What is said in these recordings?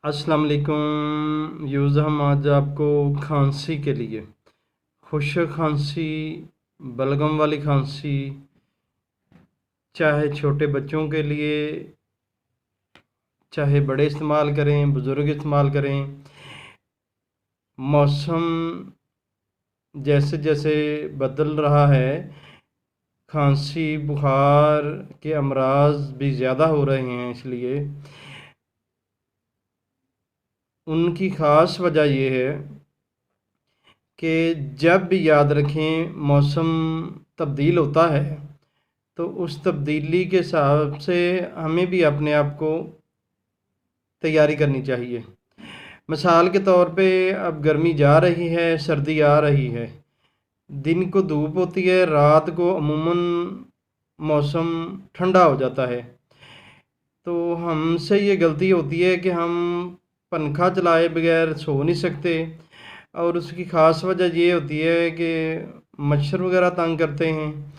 अस्सलाम वालेकुम यूज़ हम आज आपको खांसी के लिए खुशक खांसी, बलगम वाली खांसी, चाहे छोटे बच्चों के लिए, चाहे बड़े इस्तेमाल करें, बुज़ुर्ग इस्तेमाल करें, मौसम जैसे जैसे बदल रहा है, खांसी बुखार के अमराज भी ज़्यादा हो रहे हैं। इसलिए उनकी ख़ास वजह ये है कि जब भी याद रखें मौसम तब्दील होता है तो उस तब्दीली के हिसाब से हमें भी अपने आप को तैयारी करनी चाहिए। मिसाल के तौर पे अब गर्मी जा रही है, सर्दी आ रही है, दिन को धूप होती है, रात को अमूमन मौसम ठंडा हो जाता है। तो हमसे ये गलती होती है कि हम पंखा चलाए बगैर सो नहीं सकते, और उसकी ख़ास वजह ये होती है कि मच्छर वगैरह तंग करते हैं।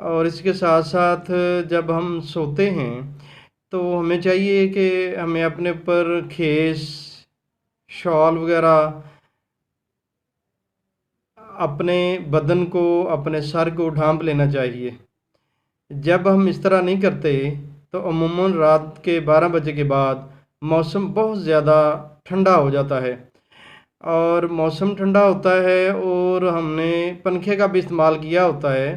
और इसके साथ साथ जब हम सोते हैं तो हमें चाहिए कि हमें अपने ऊपर खेस, शॉल वगैरह, अपने बदन को, अपने सर को ढांप लेना चाहिए। जब हम इस तरह नहीं करते तो अमूमन रात के 12 बजे के बाद मौसम बहुत ज़्यादा ठंडा हो जाता है, और मौसम ठंडा होता है और हमने पंखे का भी इस्तेमाल किया होता है।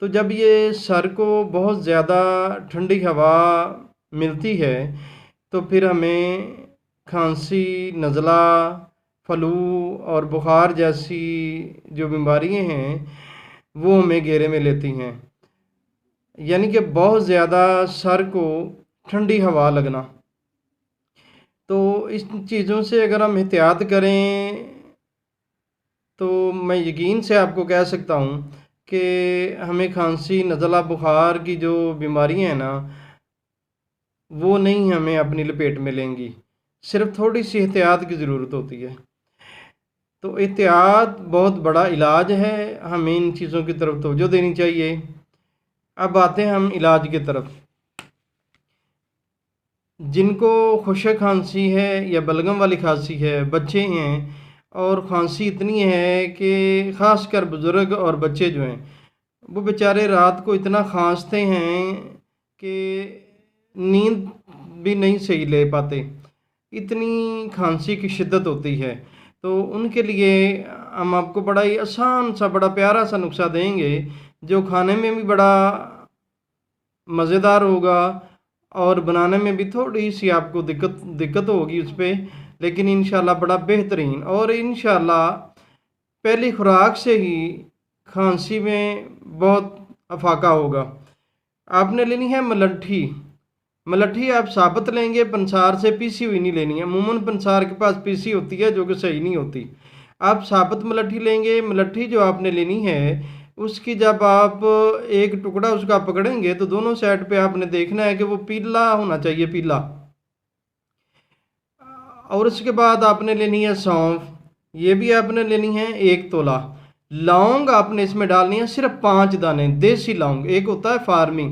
तो जब ये सर को बहुत ज़्यादा ठंडी हवा मिलती है तो फिर हमें खांसी, नज़ला, फ्लू और बुखार जैसी जो बीमारियां हैं वो हमें घेरे में लेती हैं। यानी कि बहुत ज़्यादा सर को ठंडी हवा लगना। तो इस चीज़ों से अगर हम एहतियात करें तो मैं यकीन से आपको कह सकता हूँ कि हमें खांसी, नज़ला, बुखार की जो बीमारियां हैं ना, वो नहीं हमें अपनी लपेट में लेंगी। सिर्फ थोड़ी सी एहतियात की ज़रूरत होती है। तो एहतियात बहुत बड़ा इलाज है, हमें इन चीज़ों की तरफ तवज्जो देनी चाहिए। अब आते हैं हम इलाज की तरफ। जिनको खुशक खांसी है या बलगम वाली खांसी है, बच्चे हैं, और खांसी इतनी है कि ख़ास कर बुज़ुर्ग और बच्चे जो हैं वो बेचारे रात को इतना खांसते हैं कि नींद भी नहीं सही ले पाते, इतनी खांसी की शिद्दत होती है। तो उनके लिए हम आपको बड़ा ही आसान सा, बड़ा प्यारा सा नुस्खा देंगे जो खाने में भी बड़ा मज़ेदार होगा और बनाने में भी थोड़ी सी आपको दिक्कत होगी उस पर, लेकिन इंशाल्लाह बड़ा बेहतरीन, और इंशाल्लाह पहली खुराक से ही खांसी में बहुत अफाका होगा। आपने लेनी है मलट्ठी। मलट्ठी आप साबुत लेंगे, पंसार से पीसी हुई नहीं लेनी है। अमूमन पंसार के पास पीसी होती है जो कि सही नहीं होती। आप साबुत मलट्ठी लेंगे। मलट्ठी जो आपने लेनी है उसकी जब आप एक टुकड़ा उसका पकड़ेंगे तो दोनों साइड पे आपने देखना है कि वो पीला होना चाहिए, पीला। और उसके बाद आपने लेनी है सौंफ, ये भी आपने लेनी है 1 तोला। लौंग आपने इसमें डालनी है सिर्फ 5 दाने, देसी लौंग। एक होता है फार्मी,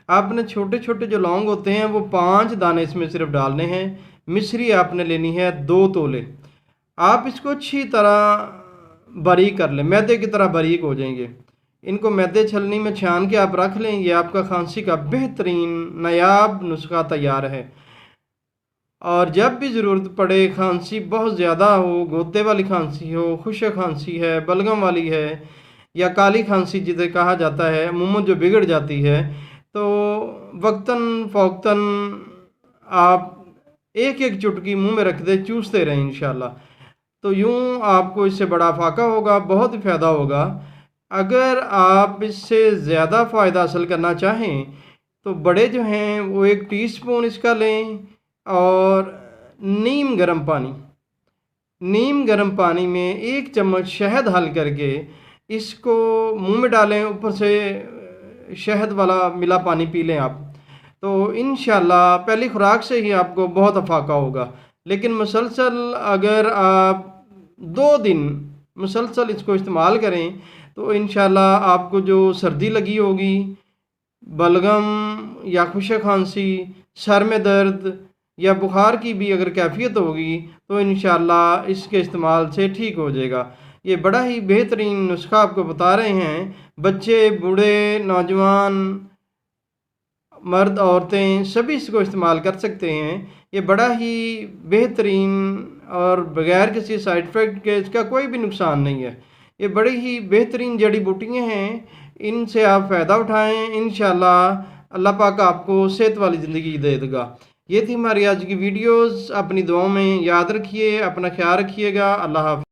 आपने छोटे छोटे जो लौंग होते हैं वो 5 दाने इसमें सिर्फ डालने हैं। मिश्री आपने लेनी है 2 तोले। आप इसको अच्छी तरह बारीक कर लें, मैदे की तरह बारीक हो जाएंगे। इनको मैदे छलनी में छान के आप रख लें। ये आपका खांसी का बेहतरीन नायाब नुस्खा तैयार है। और जब भी ज़रूरत पड़े, खांसी बहुत ज़्यादा हो, गोते वाली खांसी हो, खुशक खांसी है, बलगम वाली है, या काली खांसी जिसे कहा जाता है, अमूमन जो बिगड़ जाती है, तो वक्तन फ़ौक्तन आप एक एक चुटकी मुंह में रख दे, चूसते रहें इंशाल्लाह। तो यूँ आपको इससे बड़ा फाका होगा, बहुत ही फ़ायदा होगा। अगर आप इससे ज़्यादा फ़ायदा हासिल करना चाहें तो बड़े जो हैं वो 1 टीस्पून इसका लें, और नीम गर्म पानी में 1 चम्मच शहद हल करके इसको मुंह में डालें, ऊपर से शहद वाला मिला पानी पी लें आप। तो इंशाल्लाह पहली खुराक से ही आपको बहुत अफाका होगा। लेकिन मुसलसल अगर आप 2 दिन मुसलसल इसको इस्तेमाल करें तो इंशाल्लाह आपको जो सर्दी लगी होगी, बलगम या खुशक खांसी, सर में दर्द, یا بخار کی بھی اگر کیفیت ہوگی تو انشاءاللہ اس کے استعمال سے ٹھیک ہو جائے گا۔ یہ بڑا ہی بہترین نسخہ آپ کو بتا رہے ہیں، بچے، بوڑھے، نوجوان، مرد، عورتیں سبھی اس کو استعمال کر سکتے ہیں۔ یہ بڑا ہی بہترین اور بغیر کسی سائیڈ افیکٹ کے اس کا کوئی بھی نقصان نہیں ہے۔ یہ بڑی ہی بہترین جڑی بوٹیاں ہیں، ان سے آپ فائدہ اٹھائیں، انشاءاللہ اللہ پاک آپ کو صحت والی زندگی دے دے گا۔ یہ تھی ہماری آج کی ویڈیوز، اپنی دعاؤں میں یاد رکھیے، اپنا خیال رکھیے گا۔ اللہ حافظ۔